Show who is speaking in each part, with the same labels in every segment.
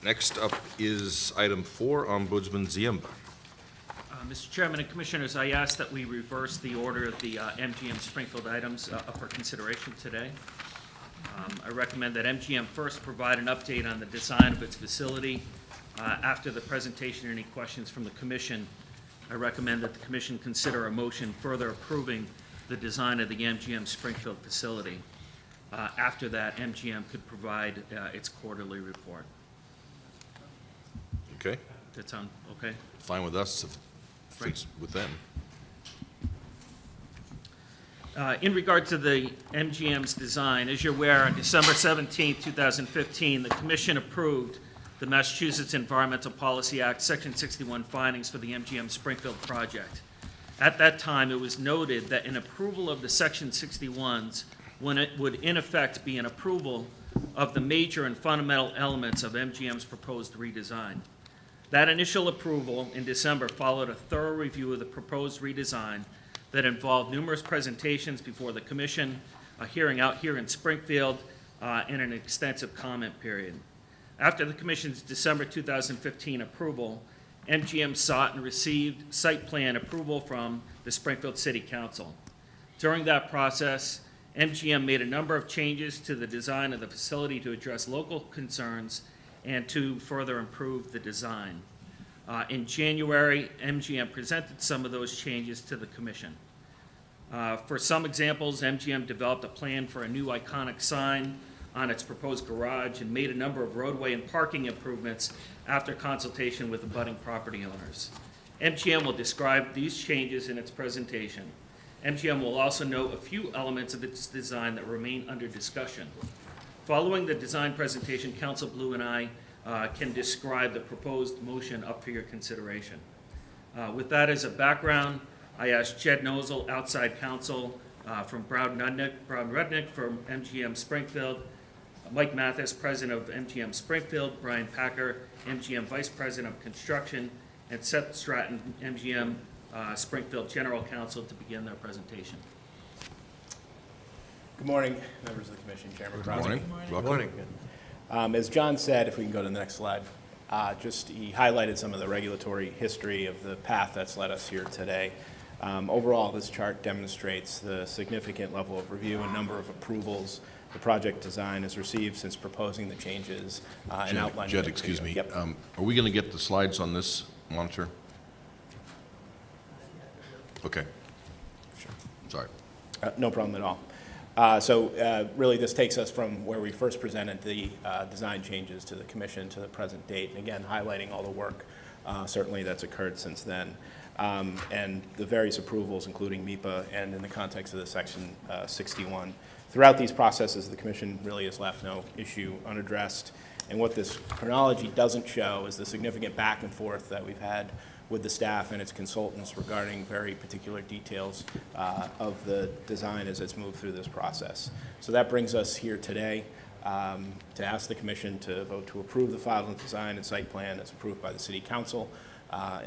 Speaker 1: Next up is item 4, Ombudsman Ziemba.
Speaker 2: Mr. Chairman and Commissioners, I ask that we reverse the order of the MGM Springfield items up for consideration today. I recommend that MGM first provide an update on the design of its facility. After the presentation, any questions from the Commission, I recommend that the Commission consider a motion further approving the design of the MGM Springfield facility. After that, MGM could provide its quarterly report.
Speaker 1: Okay,
Speaker 2: That sound okay?
Speaker 1: fine with us if it's with them.
Speaker 2: In regard to the MGM's design, as you're aware, on December 17, 2015, the Commission approved the Massachusetts Environmental Policy Act, Section 61 findings for the MGM Springfield project. At that time, it was noted that an approval of the Section 61s would in effect be an approval of the major and fundamental elements of MGM's proposed redesign. That initial approval in December followed a thorough review of the proposed redesign that involved numerous presentations before the Commission, a hearing out here in Springfield, and an extensive comment period. After the Commission's December 2015 approval, MGM sought and received site plan approval from the Springfield City Council. During that process, MGM made a number of changes to the design of the facility to address local concerns and to further improve the design. In January, MGM presented some of those changes to the Commission. For some examples, MGM developed a plan for a new iconic sign on its proposed garage and made a number of roadway and parking improvements after consultation with abutting property owners. MGM will describe these changes in its presentation. MGM will also note a few elements of its design that remain under discussion. Following the design presentation, Council Blue and I can describe the proposed motion up for your consideration. With that as a background, I asked Jed Nozel, outside counsel from Brown Rudnick from MGM Springfield, Mike Mathis, president of MGM Springfield, Brian Packer, MGM vice president of construction, and Seth Stratton, MGM Springfield general counsel, to begin their presentation.
Speaker 3: Good morning, members of the Commission, Chairman
Speaker 1: Good
Speaker 3: Crosby.
Speaker 1: morning. Welcome.
Speaker 3: As John said, if we can go to the next slide, he highlighted some of the regulatory history of the path that's led us here today. Overall, this chart demonstrates the significant level of review and number of approvals the project design has received since proposing the changes and outlining.
Speaker 1: Jed, excuse me.
Speaker 3: Yep.
Speaker 1: Are we going to get the slides on this monitor? Okay.
Speaker 3: Sure.
Speaker 1: Sorry.
Speaker 3: No problem at all. Really, this takes us from where we first presented the design changes to the Commission to the present date, and again, highlighting all the work certainly that's occurred since then. And the various approvals, including MEPA, and in the context of the Section 61. Throughout these processes, the Commission really has left no issue unaddressed. And what this chronology doesn't show is the significant back and forth that we've had with the staff and its consultants regarding very particular details of the design as it's moved through this process. So that brings us here today to ask the Commission to vote to approve the filed design and site plan as approved by the City Council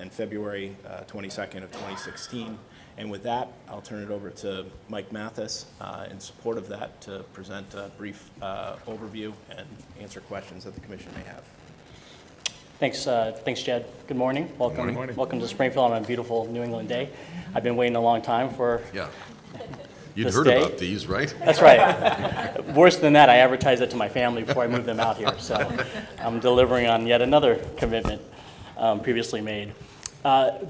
Speaker 3: in February 22nd of 2016. And with that, I'll turn it over to Mike Mathis in support of that to present a brief overview and answer questions that the Commission may have.
Speaker 4: Thanks, Jed. Good morning. Welcome.
Speaker 1: Good morning.
Speaker 4: Welcome to Springfield on a beautiful New England day. I've been waiting a long time for
Speaker 1: Yeah. You'd
Speaker 4: this
Speaker 1: heard
Speaker 4: day.
Speaker 1: about these, right?
Speaker 4: That's right. Worse than that, I advertised it to my family before I moved them out here. So I'm delivering on yet another commitment previously made.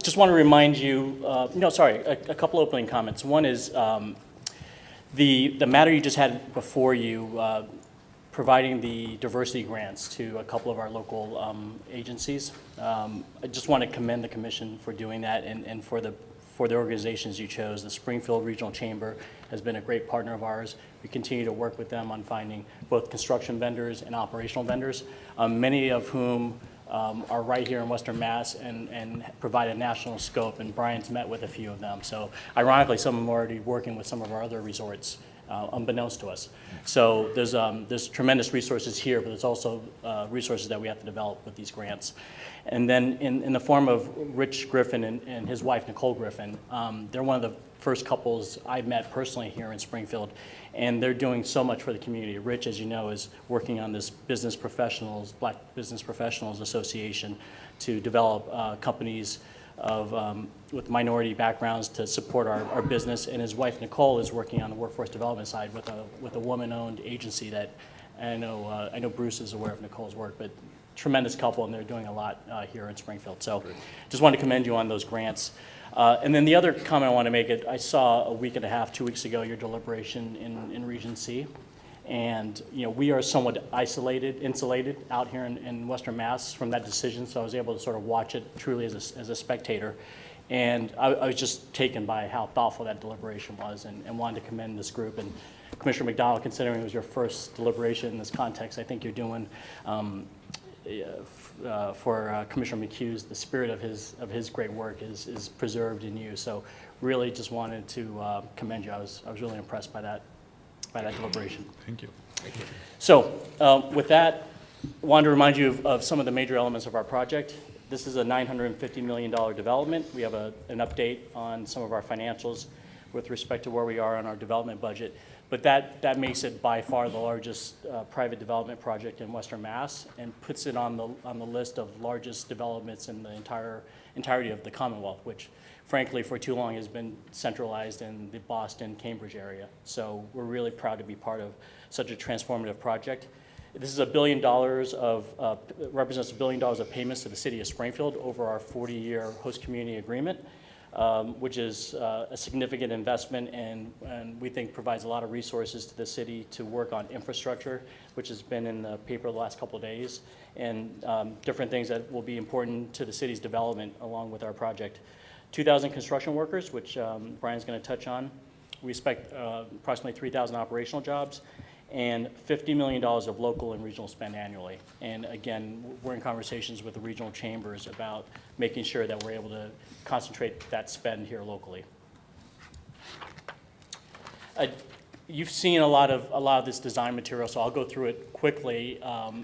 Speaker 4: Just want to remind you, a couple opening comments. One is the matter you just had before you, providing the diversity grants to a couple of our local agencies. I just want to commend the Commission for doing that and for the organizations you chose. The Springfield Regional Chamber has been a great partner of ours. We continue to work with them on finding both construction vendors and operational vendors, many of whom are right here in Western Mass and provide a national scope, and Brian's met with a few of them. So ironically, some of them are already working with some of our other resorts, unbeknownst to us. So there's tremendous resources here, but there's also resources that we have to develop with these grants. And then in the form of Rich Griffin and his wife, Nicole Griffin, they're one of the first couples I met personally here in Springfield, and they're doing so much for the community. Rich, as you know, is working on this Black Business Professionals Association to develop companies with minority backgrounds to support our business, and his wife Nicole is working on the workforce development side with a woman-owned agency that I know Bruce is aware of Nicole's work, but tremendous couple, and they're doing a lot here in Springfield. So just wanted to commend you on those grants. And then the other comment I want to make, I saw a week and a half, 2 weeks ago, your deliberation in Region C. And we are somewhat insulated out here in Western Mass from that decision, so I was able to sort of watch it truly as a spectator. And I was just taken by how thoughtful that deliberation was, and wanted to commend this group. And Commissioner McDonald, considering it was your first deliberation in this context, I think you're doing for Commissioner McHugh's, the spirit of his great work is preserved in you. So really just wanted to commend you. I was really impressed by that deliberation.
Speaker 1: Thank you.
Speaker 4: So with that, wanted to remind you of some of the major elements of our project. This is a $950 million development. We have an update on some of our financials with respect to where we are on our development budget. But that makes it by far the largest private development project in Western Mass, and puts it on the list of largest developments in the entirety of the Commonwealth, which frankly for too long has been centralized in the Boston, Cambridge area. So we're really proud to be part of such a transformative project. This is $1 billion represents $1 billion of payments to the city of Springfield over our 40-year host community agreement, which is a significant investment, and we think provides a lot of resources to the city to work on infrastructure, which has been in the paper the last couple of days, and different things that will be important to the city's development along with our project. 2,000 construction workers, which Brian's going to touch on. We expect approximately 3,000 operational jobs, and $50 million of local and regional spend annually. And again, we're in conversations with the regional chambers about making sure that we're able to concentrate that spend here locally. You've seen a lot of this design material, so I'll go through it quickly.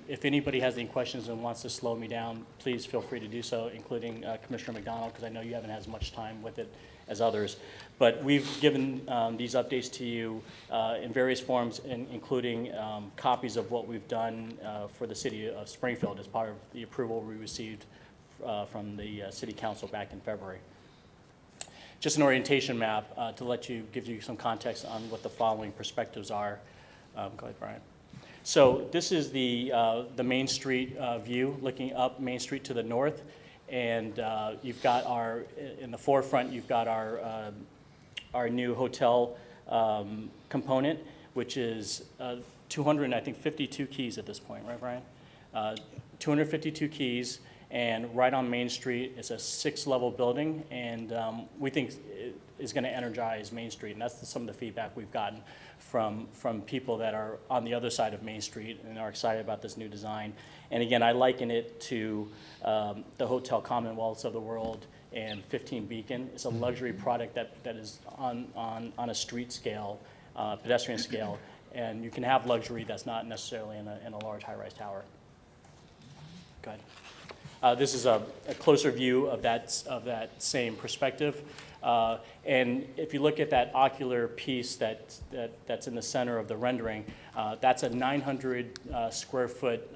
Speaker 4: If anybody has any questions and wants to slow me down, please feel free to do so, including Commissioner McDonald, because I know you haven't had as much time with it as others. But we've given these updates to you in various forms, including copies of what we've done for the city of Springfield as part of the approval we received from the city council back in February. Just an orientation map to give you some context on what the following perspectives are. Go ahead, Brian. So this is the Main Street view, looking up Main Street to the north. And you've got in the forefront, you've got our new hotel component, which is 252 keys at this point, right, Brian? 252 keys, and right on Main Street. It's a 6-level building, and we think it is going to energize Main Street, and that's some of the feedback we've gotten from people that are on the other side of Main Street and are excited about this new design. And again, I liken it to the Hotel Commonwealths of the world and 15 Beacon. It's a luxury product that is on a street scale, pedestrian scale, and you can have luxury that's not necessarily in a large high-rise tower. Go ahead. This is a closer view of that same perspective. And if you look at that ocular piece that's in the center of the rendering, that's a 900 square foot,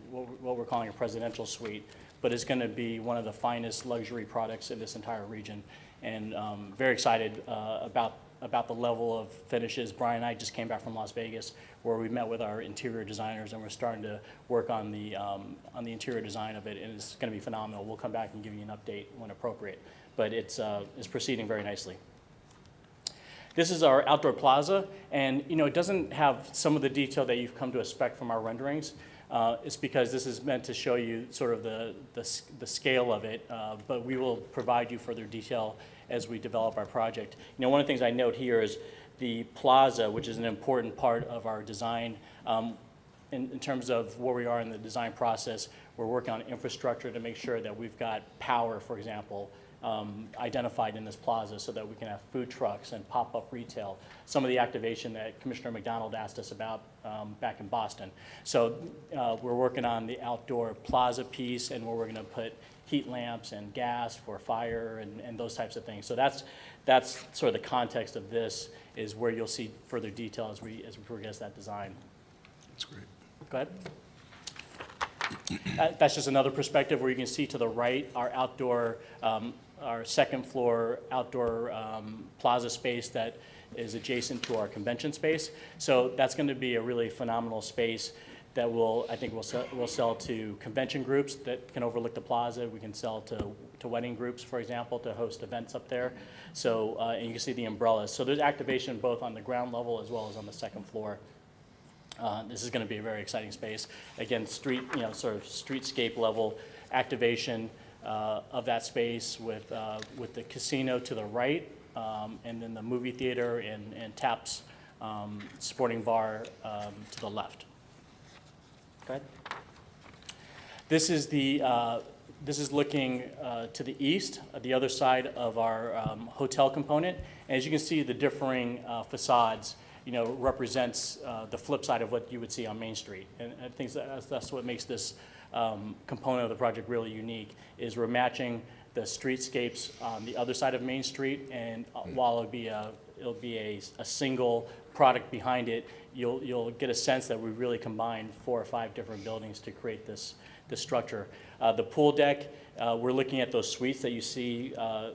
Speaker 4: what we're calling a presidential suite, but it's going to be one of the finest luxury products in this entire region. And very excited about the level of finishes. Brian and I just came back from Las Vegas, where we met with our interior designers, and we're starting to work on the interior design of it, and it's going to be phenomenal. We'll come back and give you an update when appropriate, but it's proceeding very nicely. This is our outdoor plaza, and it doesn't have some of the detail that you've come to expect from our renderings. It's because this is meant to show you sort of the scale of it, but we will provide you further detail as we develop our project. One of the things I note here is the plaza, which is an important part of our design. In terms of where we are in the design process, we're working on infrastructure to make sure that we've got power, for example, identified in this plaza so that we can have food trucks and pop-up retail. Some of the activation that Commissioner McDonald asked us about back in Boston. So we're working on the outdoor plaza piece, and we're going to put heat lamps and gas for fire and those types of things. So that's sort of the context of this, is where you'll see further detail as we progress that design.
Speaker 1: That's great.
Speaker 4: Go ahead. That's just another perspective where you can see to the right our outdoor, our second floor outdoor plaza space that is adjacent to our convention space. So that's going to be a really phenomenal space that I think we'll sell to convention groups that can overlook the plaza. We can sell to wedding groups, for example, to host events up there. So, and you can see the umbrellas. So there's activation both on the ground level as well as on the second floor. This is going to be a very exciting space. Again, sort of streetscape level activation of that space with the casino to the right, and then the movie theater and Taps sporting bar to the left. Go ahead. This is looking to the east, the other side of our hotel component. And as you can see, the differing facades, represents the flip side of what you would see on Main Street. And I think that's what makes this component of the project really unique, is we're matching the streetscapes on the other side of Main Street, and while it'll be a single product behind it, you'll get a sense that we really combined 4 or 5 different buildings to create this structure. The pool deck, we're looking at those suites that you see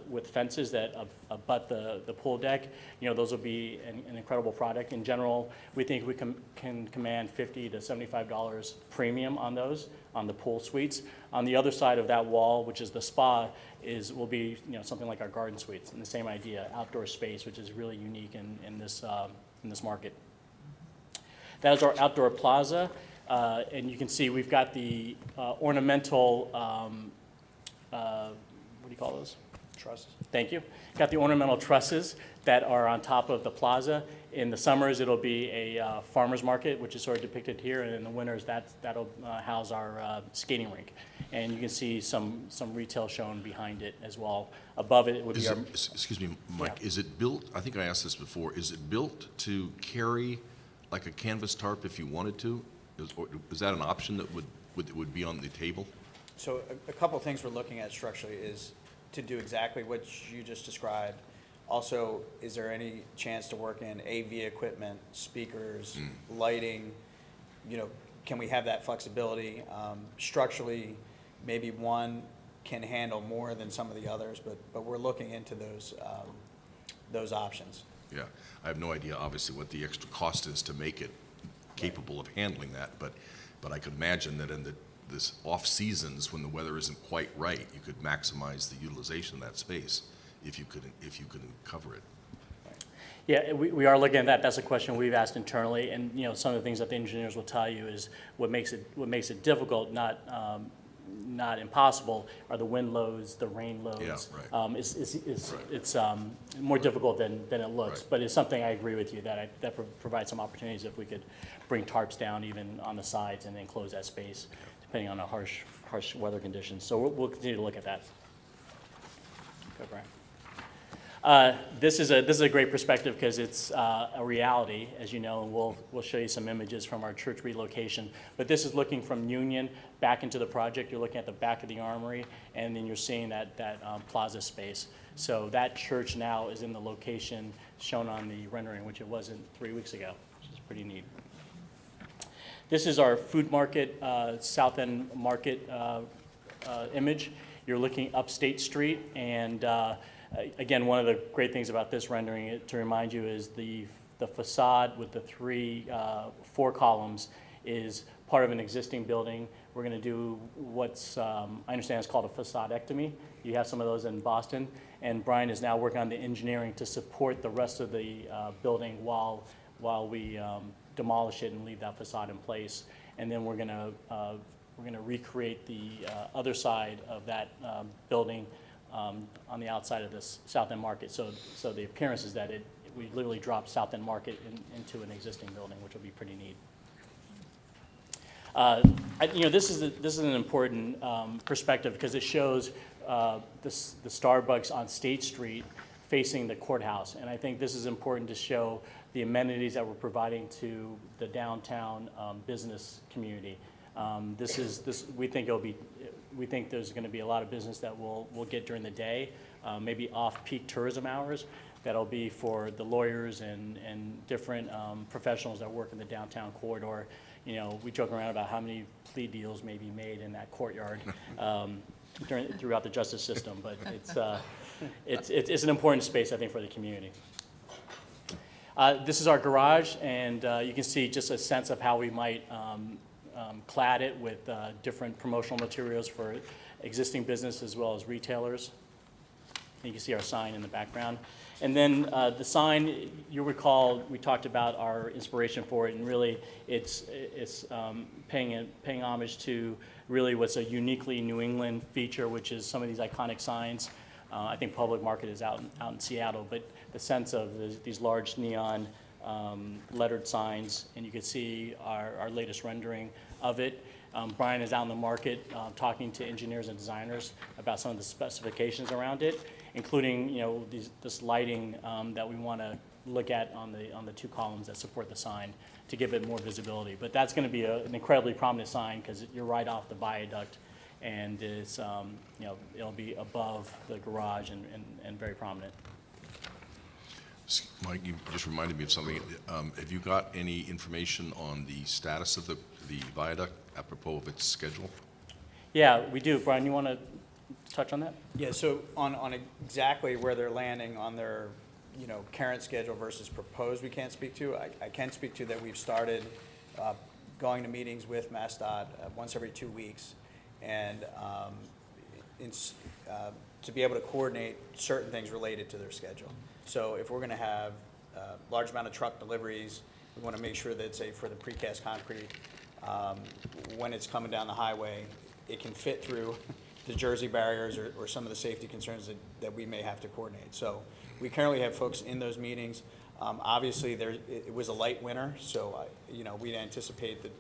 Speaker 4: with fences that abut the pool deck. Those will be an incredible product. In general, we think we can command $50 to $75 premium on those, on the pool suites. On the other side of that wall, which is the spa, will be something like our garden suites, and the same idea, outdoor space, which is really unique in this market. That is our outdoor plaza, and you can see we've got the ornamental, what do you call those?
Speaker 5: Trusses.
Speaker 4: Thank you. Got the ornamental trusses that are on top of the plaza. In the summers, it'll be a farmer's market, which is sort of depicted here, and in the winters, that'll house our skating rink. And you can see some retail shown behind it as well. Above it would be our...
Speaker 1: Excuse me, Mike,
Speaker 4: Yeah.
Speaker 1: is it built, I think I asked this before, is it built to carry like a canvas tarp if you wanted to? Is that an option that would be on the table?
Speaker 5: So a couple things we're looking at structurally is to do exactly what you just described. Also, is there any chance to work in AV equipment, speakers, lighting? Can we have that flexibility? Structurally, maybe one can handle more than some of the others, but we're looking into those options.
Speaker 1: Yeah, I have no idea, obviously, what the extra cost is to make it capable of handling that, but I could imagine that in this off seasons, when the weather isn't quite right, you could maximize the utilization of that space if you couldn't cover it.
Speaker 4: Yeah, we are looking at that. That's a question we've asked internally, and some of the things that the engineers will tell you is what makes it difficult, not impossible, are the wind loads, the rain loads.
Speaker 1: Yeah, right.
Speaker 4: It's more difficult than it looks,
Speaker 1: Right.
Speaker 4: But it's something I agree with you that provides some opportunities if we could bring tarps down even on the sides and then close that space, depending on the harsh weather conditions. So we'll continue to look at that. Go, Brian. This is a great perspective because it's a reality, as you know, and we'll show you some images from our church relocation. But this is looking from Union back into the project. You're looking at the back of the armory, and then you're seeing that plaza space. So that church now is in the location shown on the rendering, which it wasn't 3 weeks ago, which is pretty neat. This is our food market, South End Market image. You're looking up State Street, and again, one of the great things about this rendering, to remind you, is the facade with the 4 columns is part of an existing building. We're going to do what's, I understand, is called a facadectomy. You have some of those in Boston, and Brian is now working on the engineering to support the rest of the building while we demolish it and leave that facade in place. And then we're going to recreate the other side of that building on the outside of this South End Market. So the appearance is that we literally dropped South End Market into an existing building, which will be pretty neat. This is an important perspective because it shows the Starbucks on State Street facing the courthouse, and I think this is important to show the amenities that we're providing to the downtown business community. We think there's going to be a lot of business that we'll get during the day, maybe off-peak tourism hours. That'll be for the lawyers and different professionals that work in the downtown corridor. You know, we joke around about how many plea deals may be made in that courtyard throughout the justice system, but it's an important space, I think, for the community. This is our garage, and you can see just a sense of how we might clad it with different promotional materials for existing business as well as retailers. And you can see our sign in the background. And then the sign, you'll recall, we talked about our inspiration for it, and really it's paying homage to really what's a uniquely New England feature, which is some of these iconic signs. I think Public Market is out in Seattle, but the sense of these large neon lettered signs, and you can see our latest rendering of it. Brian is out in the market talking to engineers and designers about some of the specifications around it, including, you know, this lighting that we want to look at on the two columns that support the sign to give it more visibility. But that's going to be an incredibly prominent sign because you're right off the viaduct, and it's you know, it'll be above the garage and very prominent.
Speaker 1: Mike, you just reminded me of something. Have you got any information on the status of the viaduct apropos of its schedule?
Speaker 4: Yeah, we do. Brian, you want to touch on that?
Speaker 5: Yeah, so on exactly where they're landing on their, you know, current schedule versus proposed, we can't speak to. I can speak to that we've started going to meetings with MassDOT once every 2 weeks, and to be able to coordinate certain things related to their schedule. So if we're going to have a large amount of truck deliveries, we want to make sure that it's for the precast concrete. When it's coming down the highway, it can fit through the Jersey barriers or some of the safety concerns that we may have to coordinate. So we currently have folks in those meetings. Obviously, it was a light winter, so you know, we'd anticipate that,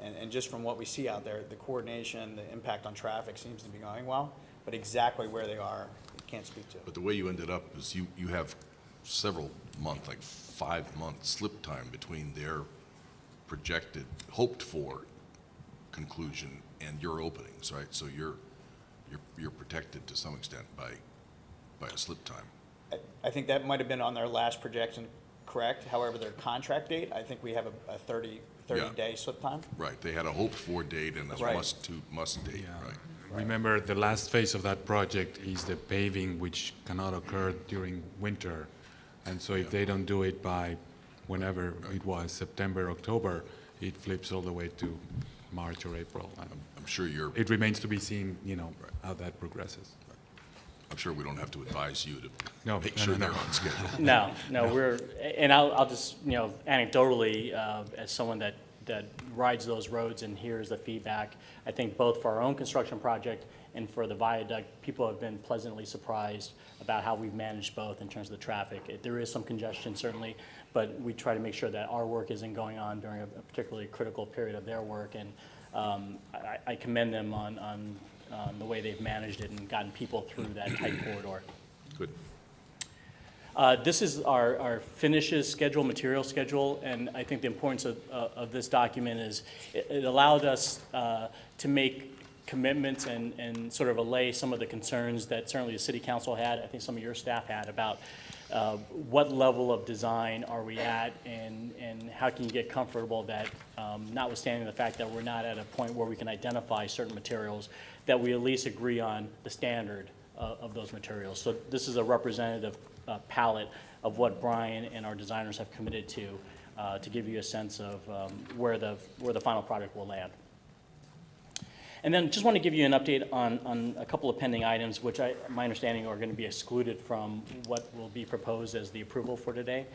Speaker 5: and just from what we see out there, the coordination, the impact on traffic seems to be going well, but exactly where they are, I can't speak to.
Speaker 1: But the way you ended up is you have several months, like 5 months slip time between their projected, hoped for conclusion and your openings, right? So you're protected to some extent by a slip time.
Speaker 5: I think that might have been on their last projection, correct? However, their contract date, I think we have a 30-day slip time.
Speaker 1: Right, they had a hoped for date and a
Speaker 5: Right.
Speaker 1: must date,
Speaker 6: Yeah.
Speaker 1: right?
Speaker 6: Remember, the last phase of that project is the paving, which cannot occur during winter. And so if they don't do it by whenever it was, September, October, it flips all the way to March or April. And
Speaker 1: I'm sure
Speaker 6: it remains to be seen, you know, how that progresses.
Speaker 1: I'm sure we don't have to advise you to
Speaker 6: No,
Speaker 1: make
Speaker 6: no,
Speaker 1: sure
Speaker 6: no,
Speaker 1: they're
Speaker 6: no.
Speaker 1: on schedule.
Speaker 4: No, and I'll just, you know, anecdotally, as someone that rides those roads and hears the feedback, I think both for our own construction project and for the viaduct, people have been pleasantly surprised about how we've managed both in terms of the traffic. There is some congestion, certainly, but we try to make sure that our work isn't going on during a particularly critical period of their work, and I commend them on the way they've managed it and gotten people through that tight corridor.
Speaker 1: Good.
Speaker 4: This is our finishes schedule, material schedule, and I think the importance of this document is it allowed us to make commitments and sort of allay some of the concerns that certainly the city council had, I think some of your staff had, about what level of design are we at, and how can you get comfortable that, notwithstanding the fact that we're not at a point where we can identify certain materials, that we at least agree on the standard of those materials. So this is a representative palette of what Brian and our designers have committed to give you a sense of where the final product will land. And then just want to give you an update on a couple of pending items, which my understanding are going to be excluded from what will be proposed as the approval for today.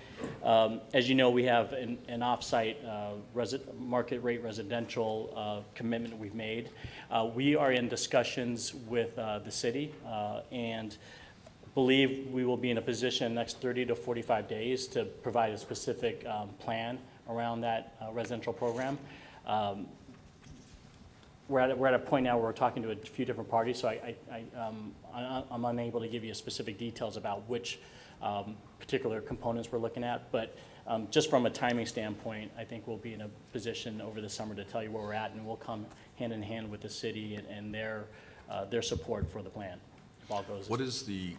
Speaker 4: As you know, we have an off-site market rate residential commitment we've made. We are in discussions with the city and believe we will be in a position in the next 30 to 45 days to provide a specific plan around that residential program. We're at a point now where we're talking to a few different parties, so I'm unable to give you specific details about which particular components we're looking at, but Just from a timing standpoint, I think we'll be in a position over the summer to tell you where we're at, and we'll come hand in hand with the city and their support for the plan, if all goes.
Speaker 1: What is the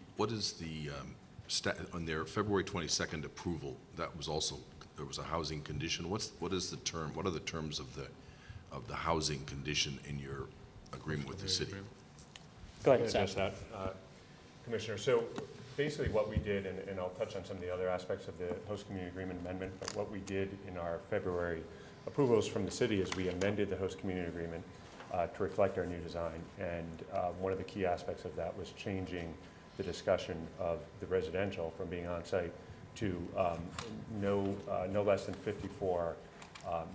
Speaker 1: on their February 22nd approval, that was also, there was a housing condition. What is the term, what are the terms of the housing condition in your agreement with the city?
Speaker 4: Go
Speaker 7: I
Speaker 4: ahead,
Speaker 7: can address
Speaker 4: Seth.
Speaker 7: that, Commissioner. So basically what we did, and I'll touch on some of the other aspects of the host community agreement amendment, but what we did in our February approvals from the city is we amended the host community agreement to reflect our new design. And one of the key aspects of that was changing the discussion of the residential from being on-site to no less than 54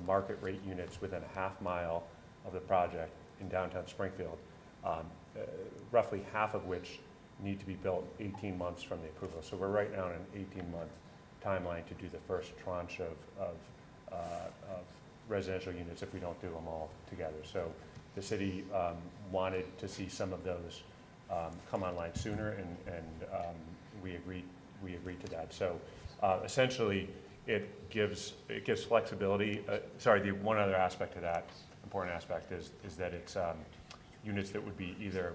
Speaker 7: market rate units within a half mile of the project in downtown Springfield, roughly half of which need to be built 18 months from the approval. So we're right now on an 18-month timeline to do the first tranche of residential units if we don't do them all together. So the city wanted to see some of those come online sooner, and we agreed to that. So essentially, it gives flexibility. The one other aspect of that, important aspect, is that it's units that would be either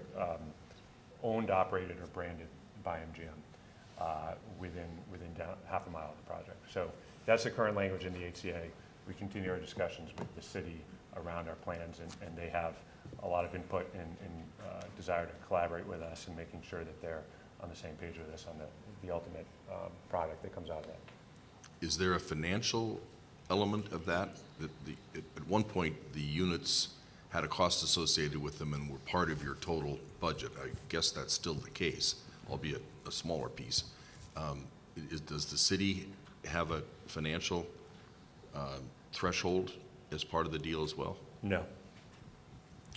Speaker 7: owned, operated, or branded by MGM within half a mile of the project. So that's the current language in the HCA. We continue our discussions with the city around our plans, and they have a lot of input and desire to collaborate with us in making sure that they're on the same page with us on the ultimate product that comes out of that.
Speaker 1: Is there a financial element of that? At one point, the units had a cost associated with them and were part of your total budget. I guess that's still the case, albeit a smaller piece. Does the city have a financial threshold as part of the deal as well?
Speaker 7: No.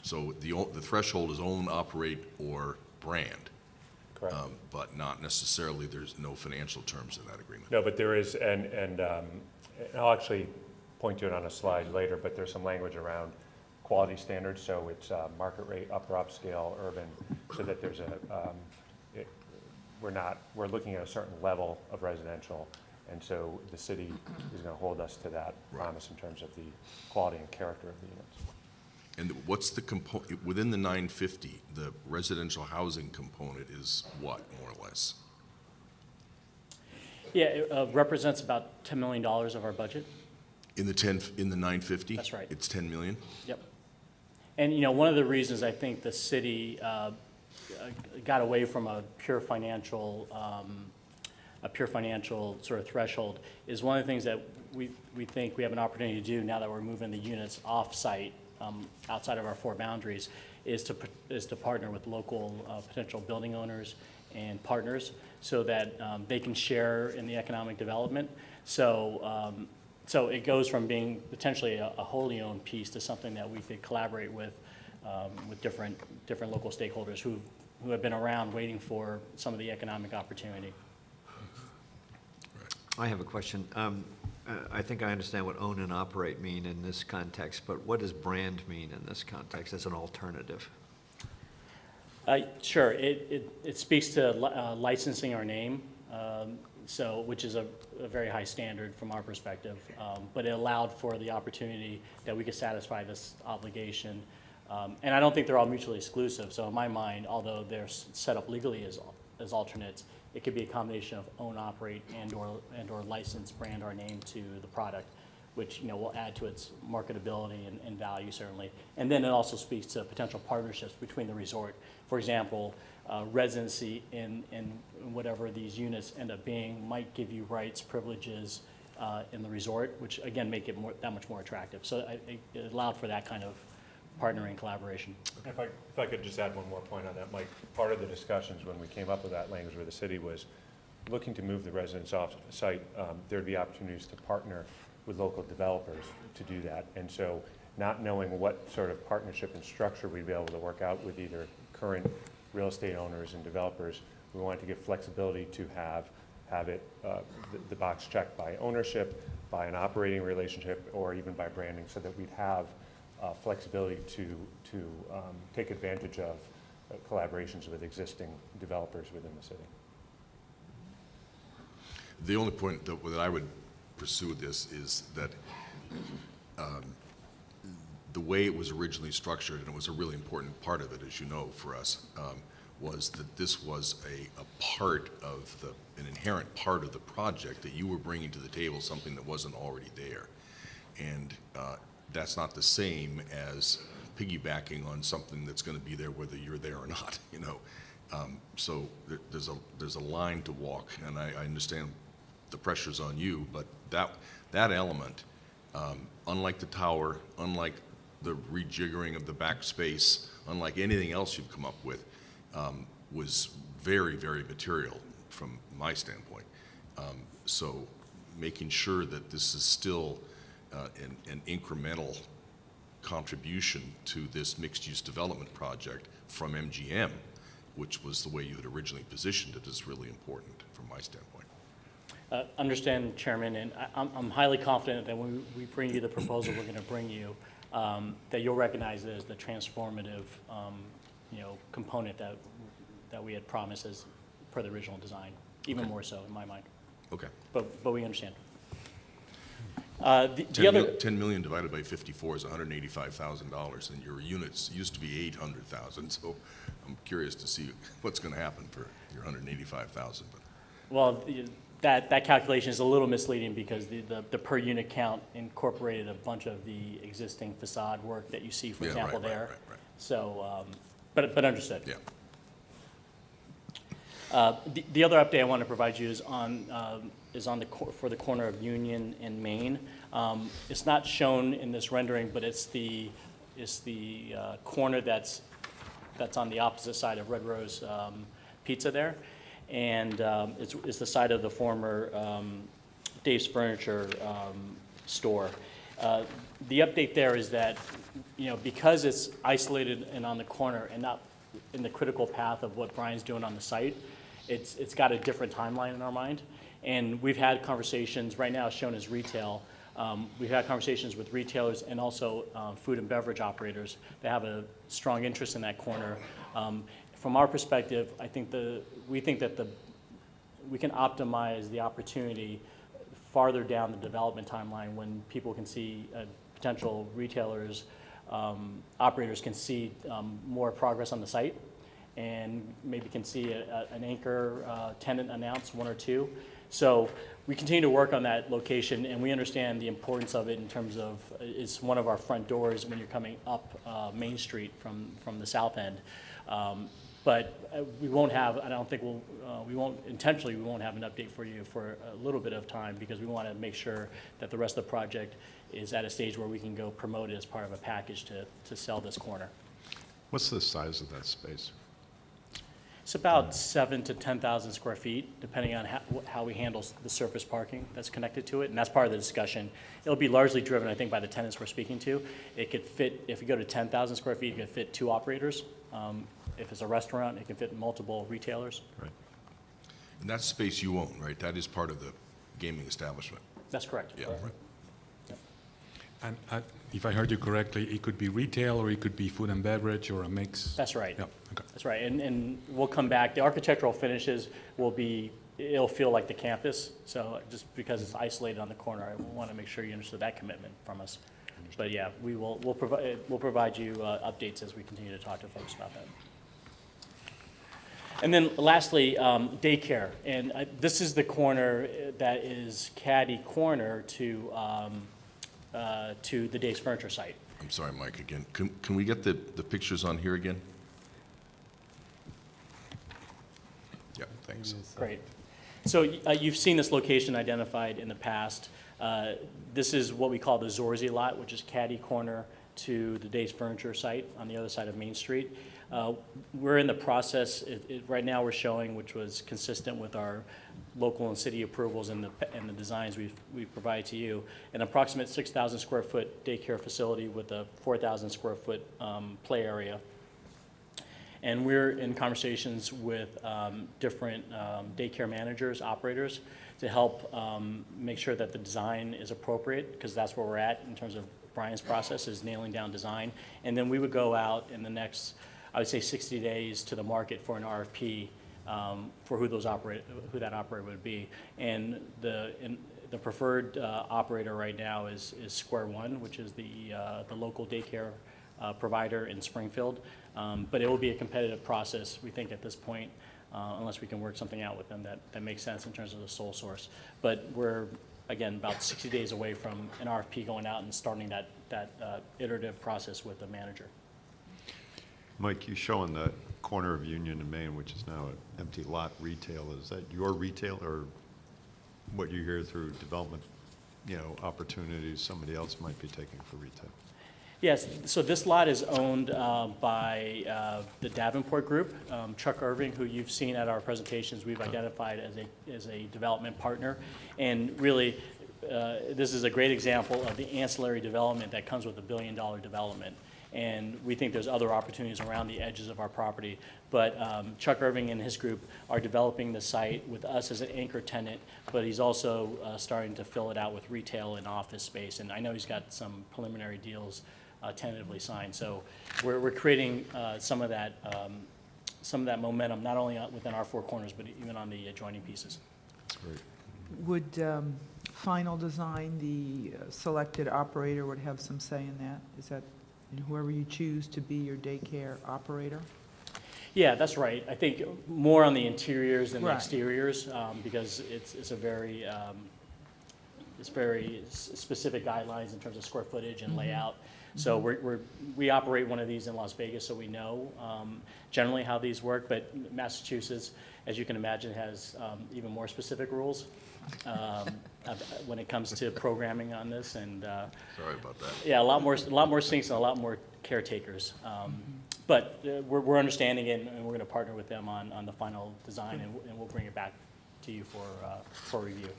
Speaker 1: So the threshold is own, operate, or brand,
Speaker 7: Correct.
Speaker 1: but not necessarily, there's no financial terms in that agreement.
Speaker 7: No, but there is, and I'll actually point to it on a slide later, but there's some language around quality standards, so it's market rate, upper upscale, urban, so that there's we're looking at a certain level of residential, and so the city is going to hold us to that promise in terms of the quality and character of the units.
Speaker 1: And what's the component, within the 950, the residential housing component is what, more or less?
Speaker 4: Yeah, it represents about $10 million of our budget.
Speaker 1: In the 950?
Speaker 4: That's right.
Speaker 1: It's 10 million?
Speaker 4: Yep. And, one of the reasons I think the city got away from a pure financial sort of threshold is one of the things that we think we have an opportunity to do now that we're moving the units off-site, outside of our four boundaries, is to partner with local potential building owners and partners so that they can share in the economic development. So it goes from being potentially a wholly owned piece to something that we could collaborate with different local stakeholders who have been around waiting for some of the economic opportunity.
Speaker 8: I have a question. I think I understand what own and operate mean in this context, but what does brand mean in this context as an alternative?
Speaker 4: Sure, it speaks to licensing our name, which is a very high standard from our perspective, but it allowed for the opportunity that we could satisfy this obligation. And I don't think they're all mutually exclusive, so in my mind, although they're set up legally as alternates, it could be a combination of own, operate, and/or license, brand our name to the product, which will add to its marketability and value certainly. And then it also speaks to potential partnerships between the resort. For example, residency in whatever these units end up being might give you rights, privileges in the resort, which again make it that much more attractive. So it allowed for that kind of partnering collaboration.
Speaker 7: If I could just add one more point on that, Mike, part of the discussions when we came up with that language with the city was looking to move the residents off site, there'd be opportunities to partner with local developers to do that. And so not knowing what sort of partnership and structure we'd be able to work out with either current real estate owners and developers, we wanted to give flexibility to have it, the box checked by ownership, by an operating relationship, or even by branding, so that we'd have flexibility to take advantage of collaborations with existing developers within the city.
Speaker 1: The only point that I would pursue this is that the way it was originally structured, and it was a really important part of it, as you know, for us, was that this was a part of an inherent part of the project, that you were bringing to the table something that wasn't already there. And that's not the same as piggybacking on something that's going to be there whether you're there or not, you know. So there's a line to walk, and I understand the pressure's on you, but that element, unlike the tower, unlike the rejiggering of the back space, unlike anything else you've come up with, was very, very material from my standpoint. So making sure that this is still an incremental contribution to this mixed-use development project from MGM, which was the way you had originally positioned it, is really important from my standpoint.
Speaker 4: Understand, Chairman, and I'm highly confident that when we bring you the proposal we're going to bring you, that you'll recognize it as the transformative, component that we had promised as per the original design, even
Speaker 1: Okay.
Speaker 4: more so in my mind.
Speaker 1: Okay.
Speaker 4: But we understand. The other,
Speaker 1: 10 million divided by 54 is $185,000, and your units used to be 800,000, so I'm curious to see what's going to happen for your 185,000. But
Speaker 4: well, that calculation is a little misleading because the per unit count incorporated a bunch of the existing facade work that you see, for
Speaker 1: Yeah,
Speaker 4: example,
Speaker 1: right,
Speaker 4: there.
Speaker 1: right.
Speaker 4: So, but understood.
Speaker 1: Yeah.
Speaker 4: The other update I want to provide you is for the corner of Union and Main. It's not shown in this rendering, but it's the corner that's on the opposite side of Red Rose Pizza there, and it's the side of the former Dave's Furniture store. The update there is that, because it's isolated and on the corner and not in the critical path of what Brian's doing on the site, it's got a different timeline in our mind. And we've had conversations, right now it's shown as retail. We've had conversations with retailers and also food and beverage operators that have a strong interest in that corner. From our perspective, we think that we can optimize the opportunity farther down the development timeline when people can see, potential retailers, operators can see more progress on the site, and maybe can see an anchor tenant announce one or two. So we continue to work on that location, and we understand the importance of it in terms of it's one of our front doors when you're coming up Main Street from the south end. But we won't have, I don't think we won't have an update for you for a little bit of time, because we want to make sure that the rest of the project is at a stage where we can go promote it as part of a package to sell this corner.
Speaker 9: What's the size of that space?
Speaker 4: It's about 7,000 to 10,000 square feet, depending on how we handle the surface parking that's connected to it, and that's part of the discussion. It'll be largely driven, I think, by the tenants we're speaking to. It could fit, if you go to 10,000 square feet, it could fit 2 operators. If it's a restaurant, it can fit multiple retailers.
Speaker 9: Right.
Speaker 1: And that space you own, right? That is part of the gaming establishment.
Speaker 4: That's correct.
Speaker 1: Yeah, right.
Speaker 6: And if I heard you correctly, it could be retail, or it could be food and beverage, or a mix?
Speaker 4: That's right.
Speaker 6: Yeah, okay.
Speaker 4: That's right, and we'll come back. The architectural finishes it'll feel like the campus, so just because it's isolated on the corner, I want to make sure you understood that commitment from us. But yeah, we'll provide you updates as we continue to talk to folks about that. And then lastly, daycare, and this is the corner that is caddy corner to the Dave's Furniture site.
Speaker 1: I'm sorry, Mike, again. Can we get the pictures on here again? Yeah, thanks.
Speaker 4: Great. So you've seen this location identified in the past. This is what we call the Zorzi lot, which is caddy corner to the Dave's Furniture site on the other side of Main Street. We're in the process, right now we're showing, which was consistent with our local and city approvals and the designs we've provided to you, an approximate 6,000 square foot daycare facility with a 4,000 square foot play area. And we're in conversations with different daycare managers, operators, to help make sure that the design is appropriate, because that's where we're at in terms of Brian's process, is nailing down design. And then we would go out in the next, I would say, 60 days to the market for an RFP for who that operator would be. And the preferred operator right now is Square One, which is the local daycare provider in Springfield. But it will be a competitive process, we think, at this point, unless we can work something out with them that makes sense in terms of the sole source. But we're, again, about 60 days away from an RFP going out and starting that iterative process with the manager.
Speaker 9: Mike, you show on the corner of Union and Main, which is now an empty lot retail. Is that your retail or what you hear through development, opportunities somebody else might be taking for retail?
Speaker 4: Yes, so this lot is owned by the Davenport Group. Chuck Irving, who you've seen at our presentations, we've identified as a development partner. And really, this is a great example of the ancillary development that comes with a billion-dollar development. And we think there's other opportunities around the edges of our property. But Chuck Irving and his group are developing the site with us as an anchor tenant, but he's also starting to fill it out with retail and office space. And I know he's got some preliminary deals tentatively signed. So we're creating some of that momentum, not only within our four corners, but even on the adjoining pieces.
Speaker 9: That's great.
Speaker 10: Would final design, the selected operator would have some say in that? Is that whoever you choose to be your daycare operator?
Speaker 4: Yeah, that's right. I think more on the interiors than the
Speaker 10: Right.
Speaker 4: exteriors, because it's very specific guidelines in terms of square footage and layout. So we operate one of these in Las Vegas, so we know generally how these work, but Massachusetts, as you can imagine, has even more specific rules when it comes to programming on this. And
Speaker 1: Sorry about that.
Speaker 4: yeah, a lot more sinks and a lot more caretakers. But we're understanding it, and we're going to partner with them on the final design, and we'll bring it back to you for review.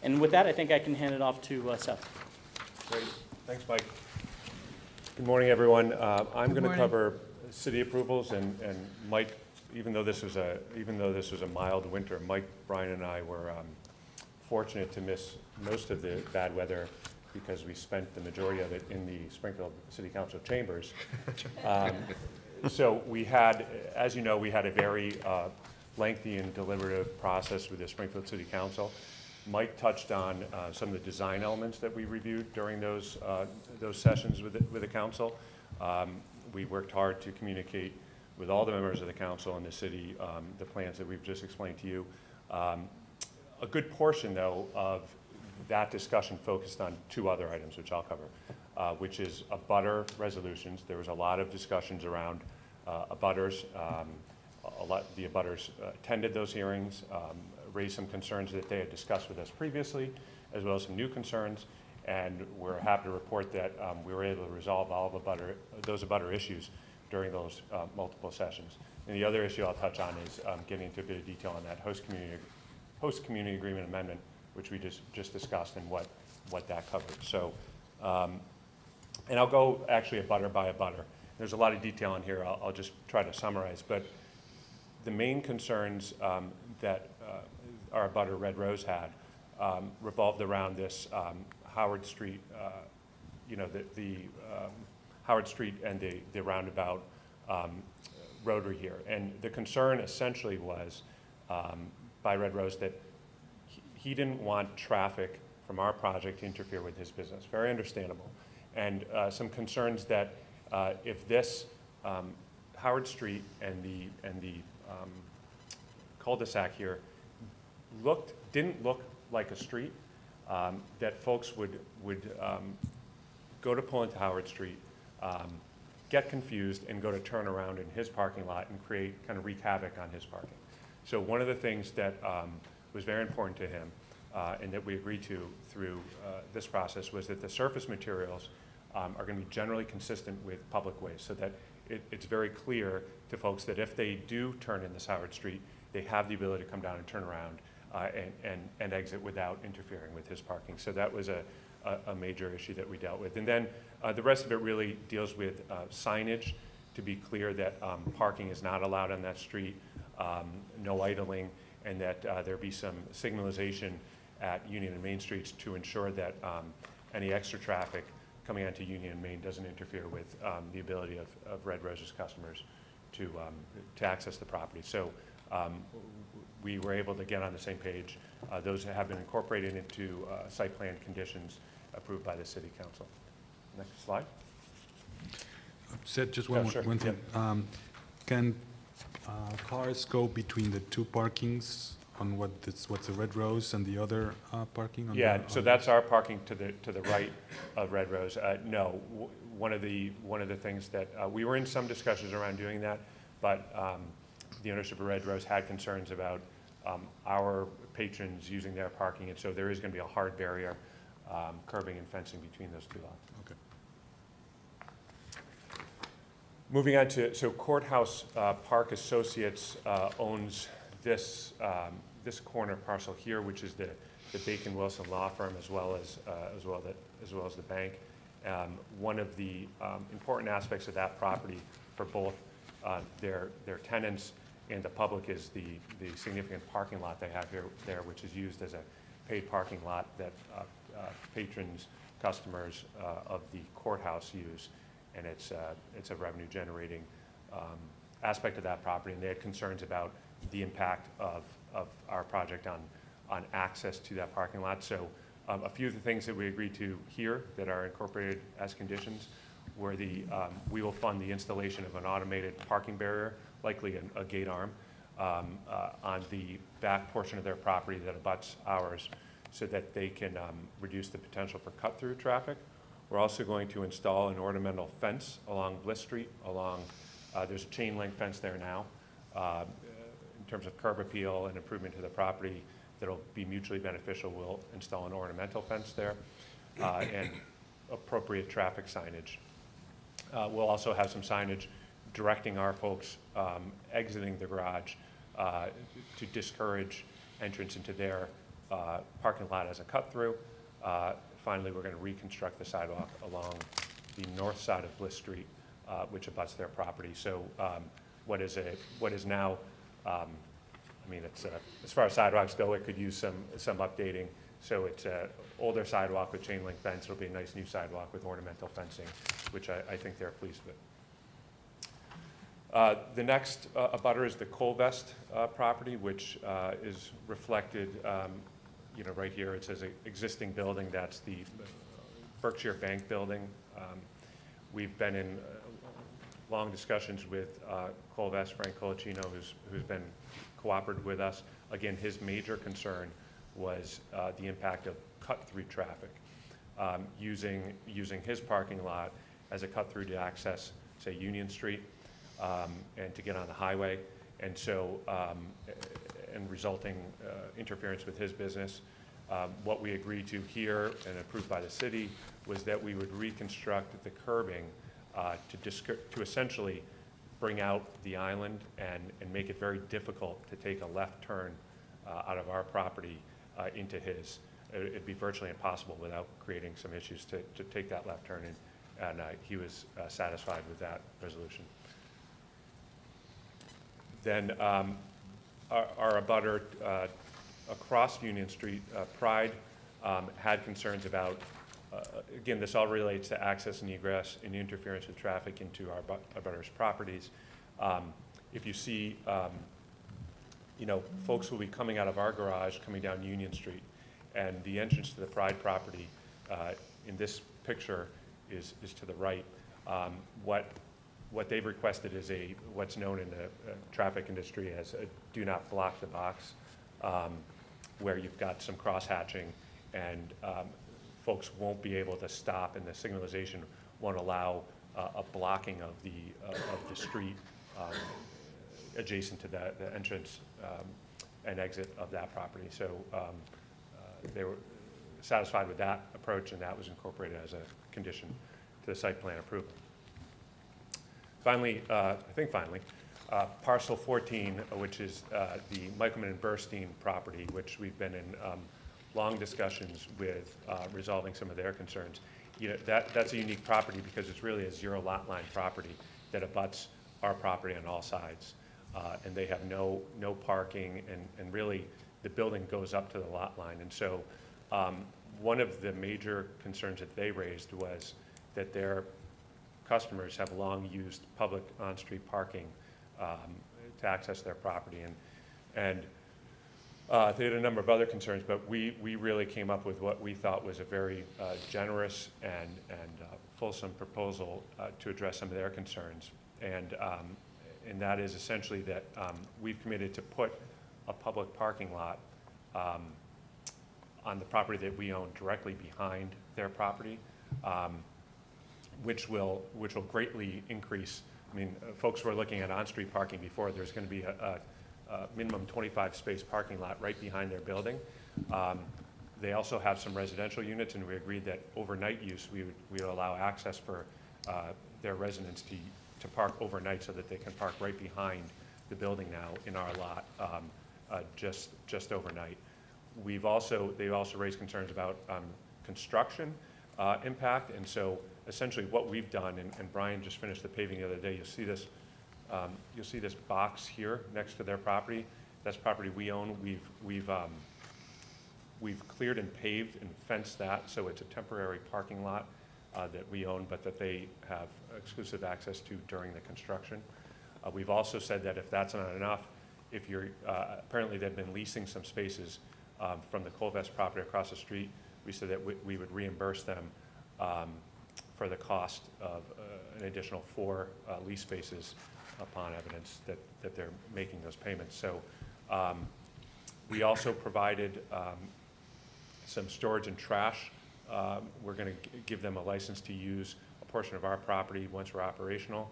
Speaker 4: And with that, I think I can hand it off to Seth.
Speaker 7: Great, thanks, Mike. Good morning, everyone. I'm going to
Speaker 10: morning.
Speaker 7: cover city approvals, and Mike, even though this was a mild winter, Mike, Brian, and I were fortunate to miss most of the bad weather because we spent the majority of it in the Springfield City Council chambers. So we had, as you know, we had a very lengthy and deliberative process with the Springfield City Council. Mike touched on some of the design elements that we reviewed during those sessions with the council. We worked hard to communicate with all the members of the council and the city the plans that we've just explained to you. A good portion, though, of that discussion focused on two other items, which I'll cover, which is abutter resolutions. There was a lot of discussions around abutters. The abutters attended those hearings, raised some concerns that they had discussed with us previously, as well as some new concerns. And we're happy to report that we were able to resolve all of those abutter issues during those multiple sessions. And the other issue I'll touch on is getting into a bit of detail on that host community agreement amendment, which we just discussed, and what that covered. So, and I'll go actually abutter by abutter. There's a lot of detail in here. I'll just try to summarize. But the main concerns that our abutter Red Rose had revolved around this Howard Street, the Howard Street and the roundabout rotary here. And the concern essentially was by Red Rose that he didn't want traffic from our project to interfere with his business. Very understandable. And some concerns that if this Howard Street and the cul-de-sac here didn't look like a street, that folks would go to pull into Howard Street, get confused, and go to turn around in his parking lot and wreak havoc on his parking. So one of the things that was very important to him, and that we agreed to through this process, was that the surface materials are going to be generally consistent with public ways, so that it's very clear to folks that if they do turn in this Howard Street, they have the ability to come down and turn around and exit without interfering with his parking. So that was a major issue that we dealt with. And then the rest of it really deals with signage, to be clear that parking is not allowed on that street, no idling, and that there be some signalization at Union and Main Streets to ensure that any extra traffic coming onto Union and Main doesn't interfere with the ability of Red Rose's customers to access the property. So we were able to get on the same page. Those have been incorporated into site plan conditions approved by the city council. Next slide.
Speaker 6: Said just
Speaker 7: Yeah,
Speaker 6: one,
Speaker 7: sure.
Speaker 6: one thing. Can cars go between the two parkings on what's the Red Rose and the other parking?
Speaker 7: Yeah, so that's our parking to the right of Red Rose. No, one of the things that, we were in some discussions around doing that, but the ownership of Red Rose had concerns about our patrons using their parking, and so there is going to be a hard barrier, curbing and fencing between those two lots.
Speaker 6: Okay.
Speaker 7: Moving on to, so Courthouse Park Associates owns this corner parcel here, which is the Bacon Wilson Law Firm, as well as the bank. One of the important aspects of that property for both their tenants and the public is the significant parking lot they have there, which is used as a paid parking lot that patrons, customers of the courthouse use. And it's a revenue-generating aspect of that property. And they had concerns about the impact of our project on access to that parking lot. So a few of the things that we agreed to here that are incorporated as conditions were we will fund the installation of an automated parking barrier, likely a gate arm, on the back portion of their property that abuts ours, so that they can reduce the potential for cut-through traffic. We're also going to install an ornamental fence along Bliss Street, there's a chain link fence there now. In terms of curb appeal and improvement to the property that'll be mutually beneficial, we'll install an ornamental fence there, and appropriate traffic signage. We'll also have some signage directing our folks exiting the garage to discourage entrance into their parking lot as a cut-through. Finally, we're going to reconstruct the sidewalk along the north side of Bliss Street, which abuts their property. So what is now, I mean, it's as far as sidewalks go, it could use some updating. So it's an older sidewalk with chain link fence. It'll be a nice new sidewalk with ornamental fencing, which I think they're pleased with. The next abutter is the Colvest property, which is reflected right here. It says existing building. That's the Berkshire Bank building. We've been in long discussions with Colvest, Frank Colicino, who's been cooperative with us. Again, his major concern was the impact of cut-through traffic, using his parking lot as a cut-through to access, say, Union Street, and to get on the highway. And so, and resulting interference with his business. What we agreed to here and approved by the city was that we would reconstruct the curbing to essentially bring out the island and make it very difficult to take a left turn out of our property into his. It'd be virtually impossible without creating some issues to take that left turn, and he was satisfied with that resolution. Then our abutter across Union Street, Pride, had concerns about, again, this all relates to access and egress and interference with traffic into our abutters' properties. If you see, folks will be coming out of our garage, coming down Union Street, and the entrance to the Pride property in this picture is to the right. What they've requested is what's known in the traffic industry as a do not block the box, where you've got some cross-hatching, and folks won't be able to stop, and the signalization won't allow a blocking of the street adjacent to the entrance and exit of that property. So they were satisfied with that approach, and that was incorporated as a condition to the site plan approval. Finally, parcel 14, which is the Michelman and Burstein property, which we've been in long discussions with resolving some of their concerns. That's a unique property because it's really a zero lot line property that abuts our property on all sides. And they have no parking, and really the building goes up to the lot line. And so one of the major concerns that they raised was that their customers have long used public on-street parking to access their property. And And they had a number of other concerns, but we really came up with what we thought was a very generous and fulsome proposal to address some of their concerns. And that is essentially that we've committed to put a public parking lot on the property that we own directly behind their property, which will greatly increase. I mean, folks were looking at on-street parking before. There's going to be a minimum 25-space parking lot right behind their building. They also have some residential units, and we agreed that overnight use, we would allow access for their residents to park overnight so that they can park right behind the building now in our lot, just overnight. They also raised concerns about construction impact, and so essentially what we've done, and Brian just finished the paving the other day, you'll see this box here next to their property. That's property we own. We've cleared and paved and fenced that, so it's a temporary parking lot that we own, but that they have exclusive access to during the construction. We've also said that if that's not enough, if you're, apparently they've been leasing some spaces from the Colvest property across the street, we said that we would reimburse them for the cost of an additional 4 lease spaces upon evidence that they're making those payments. So we also provided some storage and trash. We're going to give them a license to use a portion of our property once we're operational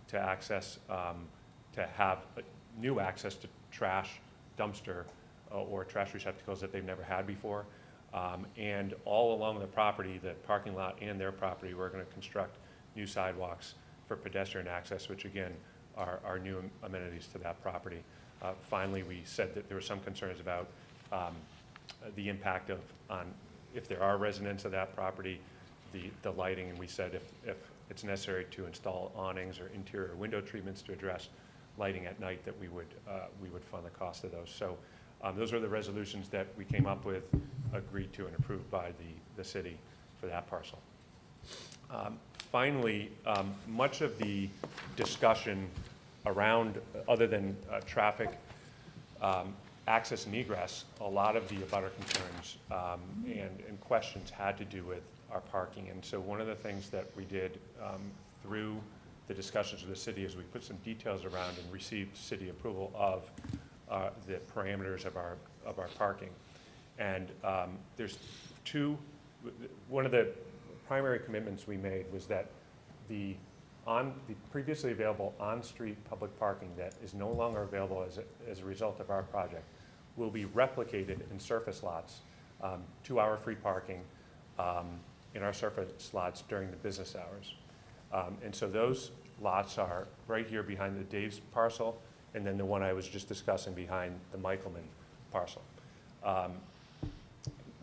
Speaker 7: to access, to have new access to trash, dumpster, or trash receptacles that they've never had before. And all along the property, the parking lot and their property, we're going to construct new sidewalks for pedestrian access, which again are new amenities to that property. Finally, we said that there were some concerns about the impact on if there are residents of that property, the lighting, and we said if it's necessary to install awnings or interior window treatments to address lighting at night, that we would fund the cost of those. So those are the resolutions that we came up with, agreed to, and approved by the city for that parcel. Finally, much of the discussion around, other than traffic, access and egress, a lot of the abutter concerns and questions had to do with our parking. And so one of the things that we did through the discussions with the city is we put some details around and received city approval of the parameters of our parking. And there's one of the primary commitments we made was that the previously available on-street public parking that is no longer available as a result of our project will be replicated in surface lots, 2-hour free parking in our surface lots during the business hours. And so those lots are right here behind the Dave's parcel, and then the one I was just discussing behind the Michelman parcel.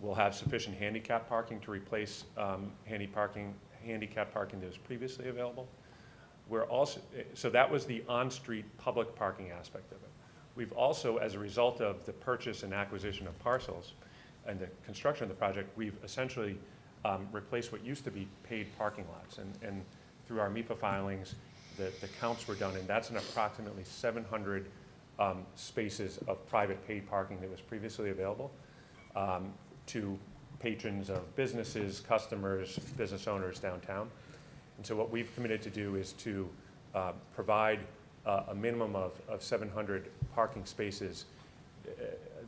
Speaker 7: We'll have sufficient handicap parking to replace handicap parking that was previously available. So that was the on-street public parking aspect of it. We've also, as a result of the purchase and acquisition of parcels and the construction of the project, we've essentially replaced what used to be paid parking lots. And through our MIPA filings, the counts were done, and that's an approximately 700 spaces of private paid parking that was previously available to patrons of businesses, customers, business owners downtown. And so what we've committed to do is to provide a minimum of 700 parking spaces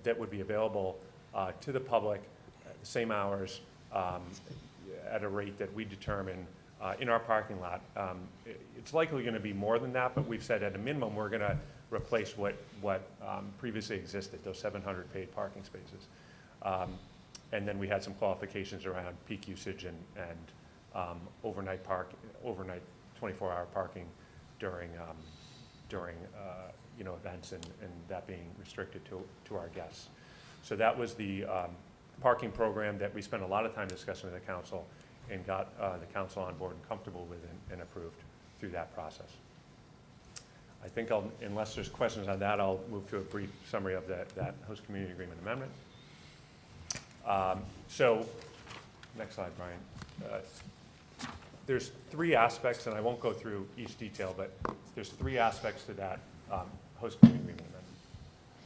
Speaker 7: that would be available to the public at the same hours at a rate that we determine in our parking lot. It's likely going to be more than that, but we've said at a minimum we're going to replace what previously existed, those 700 paid parking spaces. And then we had some qualifications around peak usage and overnight 24-hour parking during events and that being restricted to our guests. So that was the parking program that we spent a lot of time discussing with the council and got the council on board and comfortable with and approved through that process. I think unless there's questions on that, I'll move to a brief summary of that host community agreement amendment. So, next slide, Brian. There's 3 aspects, and I won't go through each detail, but there's 3 aspects to that host community agreement amendment.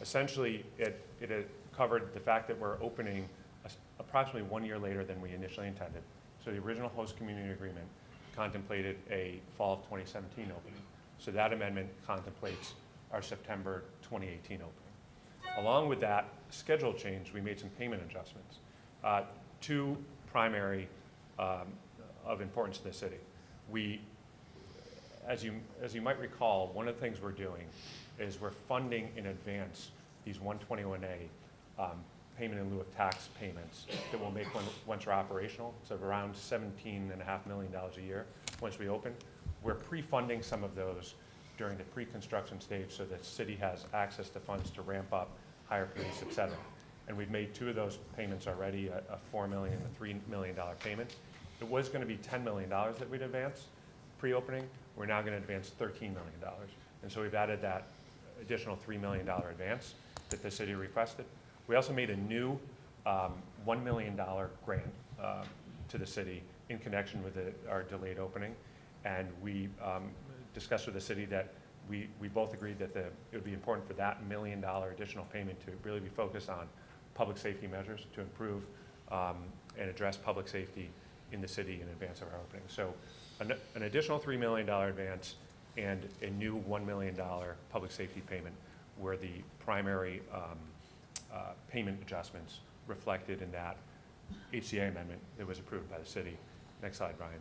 Speaker 7: Essentially, it had covered the fact that we're opening approximately 1 year later than we initially intended. So the original host community agreement contemplated a fall of 2017 opening. So that amendment contemplates our September 2018 opening. Along with that schedule change, we made some payment adjustments. Two primary of importance to the city. We, as you might recall, one of the things we're doing is we're funding in advance these 121A payment in lieu of tax payments that we'll make once we're operational. So around $17.5 million a year once we open. We're pre-funding some of those during the pre-construction stage so that the city has access to funds to ramp up, hire police, et cetera. And we've made two of those payments already, a $4 million and a $3 million payment. It was going to be $10 million that we'd advance pre-opening. We're now going to advance $13 million. And so we've added that additional $3 million advance that the city requested. We also made a new $1 million grant to the city in connection with our delayed opening. And we discussed with the city that we both agreed that it would be important for that $1 million additional payment to really be focused on public safety measures to improve and address public safety in the city in advance of our opening. So an additional $3 million advance and a new $1 million public safety payment were the primary payment adjustments reflected in that HCA amendment that was approved by the city. Next slide, Brian.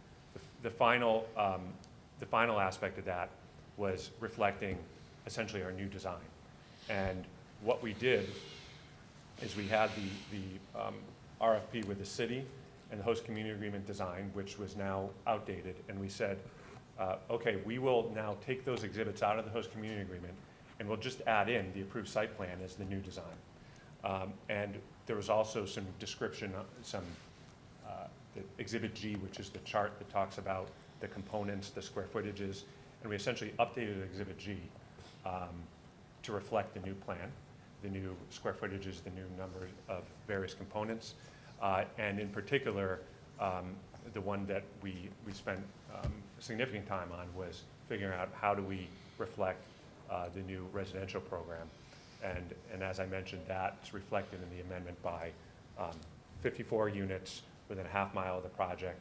Speaker 7: The final aspect of that was reflecting essentially our new design. And what we did is we had the RFP with the city and the host community agreement design, which was now outdated, and we said, okay, we will now take those exhibits out of the host community agreement and we'll just add in the approved site plan as the new design. And there was also some description, the Exhibit G, which is the chart that talks about the components, the square footages, and we essentially updated Exhibit G to reflect the new plan, the new square footages, the new number of various components, and in particular, the one that we spent significant time on was figuring out how do we reflect the new residential program. And as I mentioned, that's reflected in the amendment by 54 units within a half mile of the project,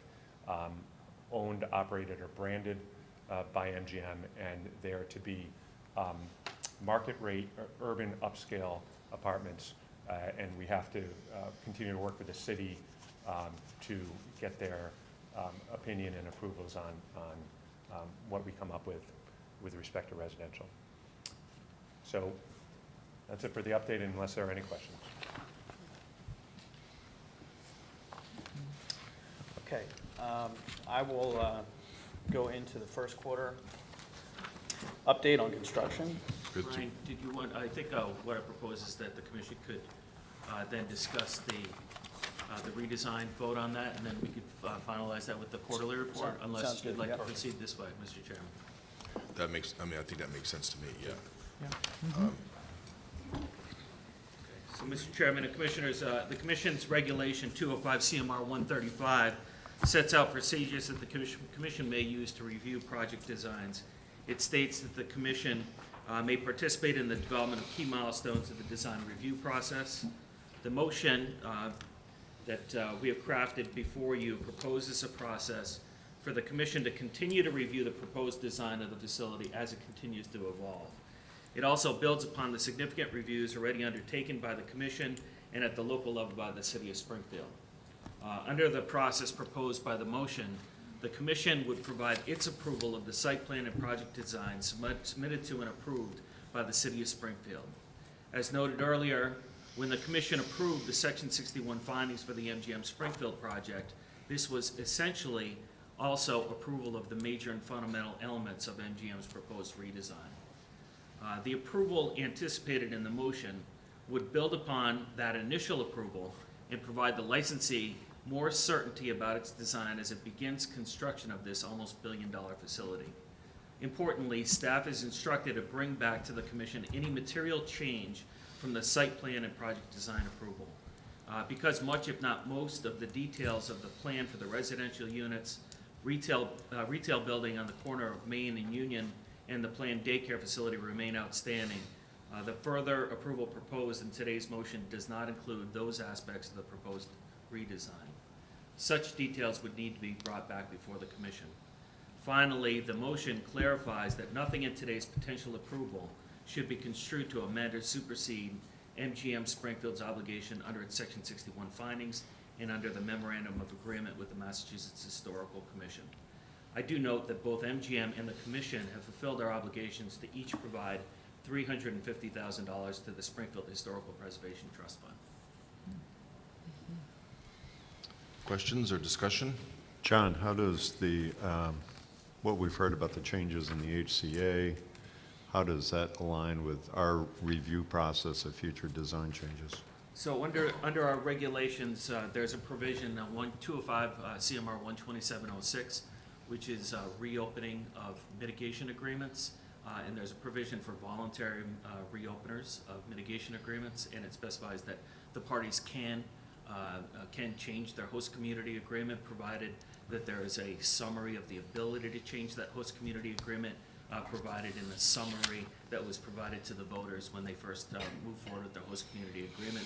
Speaker 7: owned, operated, or branded by MGM, and they are to be market rate or urban upscale apartments. And we have to continue to work with the city to get their opinion and approvals on what we come up with respect to residential. So that's it for the update, unless there are any questions.
Speaker 5: Okay, I will go into the first quarter update on construction.
Speaker 1: Good to-
Speaker 2: Brian, did you want, I think what I propose is that the commission could then discuss the redesign, vote on that, and then we could finalize that with the quarterly report,
Speaker 5: Sounds
Speaker 2: unless
Speaker 5: good,
Speaker 2: you'd like to
Speaker 5: yep.
Speaker 2: proceed this way, Mr. Chairman.
Speaker 1: That makes, I mean, I think that makes sense to me, yeah.
Speaker 2: So, Mr. Chairman and Commissioners, the Commission's Regulation 205 CMR 135 sets out procedures that the Commission may use to review project designs. It states that the Commission may participate in the development of key milestones of the design review process. The motion that we have crafted before you proposes a process for the Commission to continue to review the proposed design of the facility as it continues to evolve. It also builds upon the significant reviews already undertaken by the Commission and at the local level by the City of Springfield. Under the process proposed by the motion, the Commission would provide its approval of the site plan and project design submitted to and approved by the City of Springfield. As noted earlier, when the Commission approved the Section 61 findings for the MGM Springfield project, this was essentially also approval of the major and fundamental elements of MGM's proposed redesign. The approval anticipated in the motion would build upon that initial approval and provide the licensee more certainty about its design as it begins construction of this almost billion-dollar facility. Importantly, staff is instructed to bring back to the Commission any material change from the site plan and project design approval. Because much, if not most, of the details of the plan for the residential units, retail building on the corner of Main and Union, and the planned daycare facility remain outstanding, The further approval proposed in today's motion does not include those aspects of the proposed redesign. Such details would need to be brought back before the commission. Finally, the motion clarifies that nothing in today's potential approval should be construed to amend or supersede MGM Springfield's obligation under its Section 61 findings and under the Memorandum of Agreement with the Massachusetts Historical Commission. I do note that both MGM and the Commission have fulfilled their obligations to each provide $350,000 to the Springfield Historical Preservation Trust Fund.
Speaker 1: Questions or discussion?
Speaker 9: John, how does the, what we've heard about the changes in the HCA, how does that align with our review process of future design changes?
Speaker 2: So under our regulations, there's a provision, 205 CMR 12706, which is reopening of mitigation agreements. And there's a provision for voluntary reopeners of mitigation agreements, and it specifies that the parties can change their host community agreement, provided that there is a summary of the ability to change that host community agreement provided in the summary that was provided to the voters when they first moved forward with their host community agreement.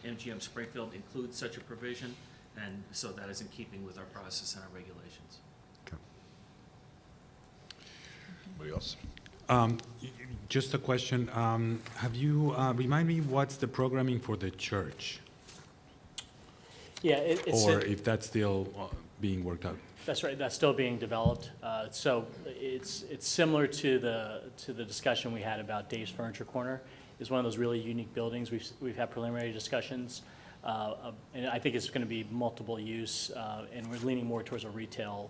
Speaker 2: MGM Springfield includes such a provision, and so that is in keeping with our process and our regulations.
Speaker 1: Anybody else?
Speaker 6: Just a question, have you, remind me what's the programming for the church?
Speaker 4: Yeah, it's.
Speaker 6: Or if that's still being worked out?
Speaker 4: That's right, that's still being developed. So it's similar to the discussion we had about Dave's Furniture Corner. It's one of those really unique buildings. We've had preliminary discussions, and I think it's going to be multiple use, and we're leaning more towards a retail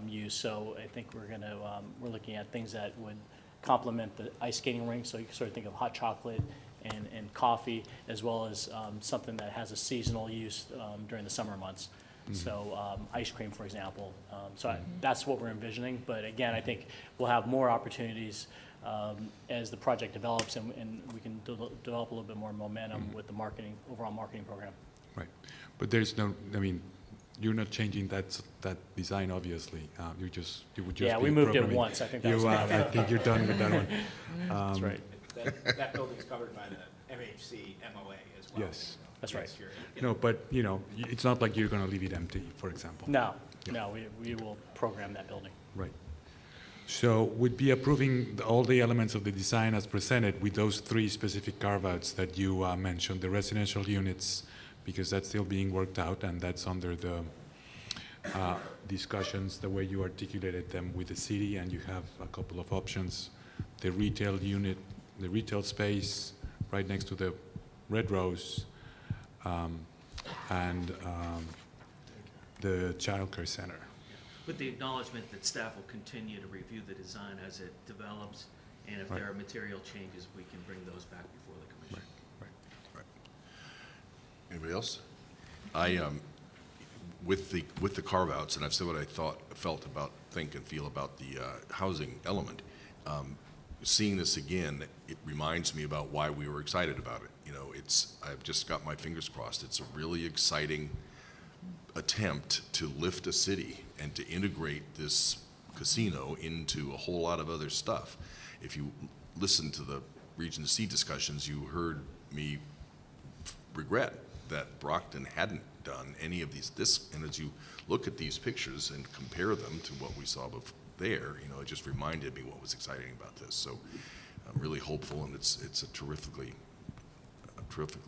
Speaker 4: use. So I think we're looking at things that would complement the ice skating rink. So you can sort of think of hot chocolate and coffee, as well as something that has a seasonal use during the summer months. So ice cream, for example. That's what we're envisioning. But again, I think we'll have more opportunities as the project develops, and we can develop a little bit more momentum with the overall marketing program.
Speaker 6: Right, but there's no, I mean, you're not changing that design, obviously. You would just
Speaker 4: Yeah,
Speaker 6: be
Speaker 4: we moved it
Speaker 6: programming.
Speaker 4: once. I think that was enough.
Speaker 6: I think you're done with that one.
Speaker 4: That's right.
Speaker 3: That building's covered by the MHC MOA as well.
Speaker 6: Yes.
Speaker 4: That's right.
Speaker 6: No, but, you know, it's not like you're going to leave it empty, for example.
Speaker 4: No, we will program that building.
Speaker 6: Right. So we'd be approving all the elements of the design as presented with those three specific carve-outs that you mentioned, the residential units, because that's still being worked out, and that's under the discussions, the way you articulated them with the city, and you have a couple of options. The retail unit, the retail space right next to the Red Rose, and the childcare center.
Speaker 2: With the acknowledgement that staff will continue to review the design as it develops, and if
Speaker 6: Right.
Speaker 2: there are material changes, we can bring those back before the commission.
Speaker 1: Anybody else? I, with the carve-outs, and I've said what I think and feel about the housing element, seeing this again, it reminds me about why we were excited about it. You know, I've just got my fingers crossed. It's a really exciting attempt to lift a city and to integrate this casino into a whole lot of other stuff. If you listen to the Region C discussions, you heard me regret that Brockton hadn't done any of these. And as you look at these pictures and compare them to what we saw there, you know, it just reminded me what was exciting about this. So I'm really hopeful, and it's a terrifically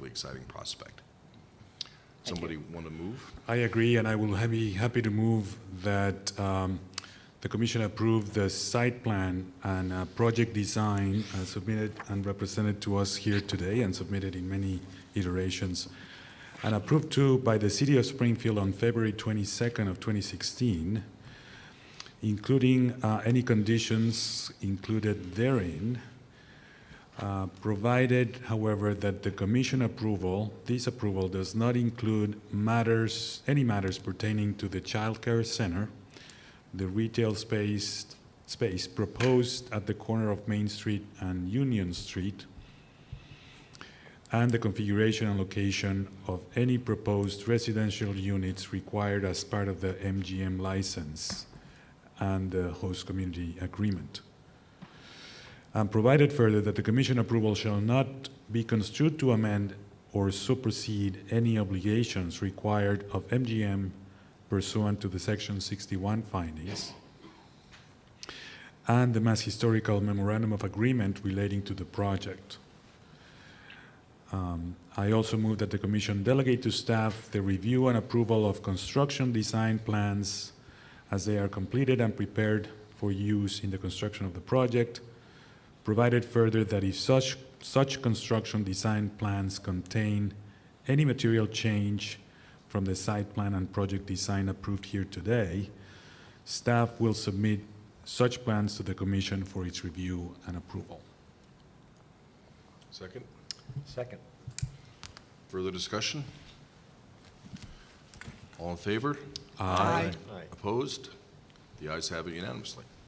Speaker 1: exciting prospect. Somebody want to move?
Speaker 6: I agree, and I will be happy to move that the commission approve the site plan and project design submitted and represented to us here today and submitted in many iterations, and approved too by the City of Springfield on February 22nd of 2016, including any conditions included therein, provided, however, that the commission this approval does not include any matters pertaining to the child care center, the retail space proposed at the corner of Main Street and Union Street, and the configuration and location of any proposed residential units required as part of the MGM license and the host community agreement. And provided further that the commission approval shall not be construed to amend or supersede any obligations required of MGM pursuant to the Section 61 findings and the Mass Historical Memorandum of Agreement relating to the project. I also move that the commission delegate to staff the review and approval of construction design plans as they are completed and prepared for use in the construction of the project, provided further that if such construction design plans contain any material change from the site plan and project design approved here today, staff will submit such plans to the commission for its review and approval.
Speaker 1: Second?
Speaker 8: Second.
Speaker 1: Further discussion? All in favor?
Speaker 10: Aye.
Speaker 1: Opposed? The ayes have it unanimously.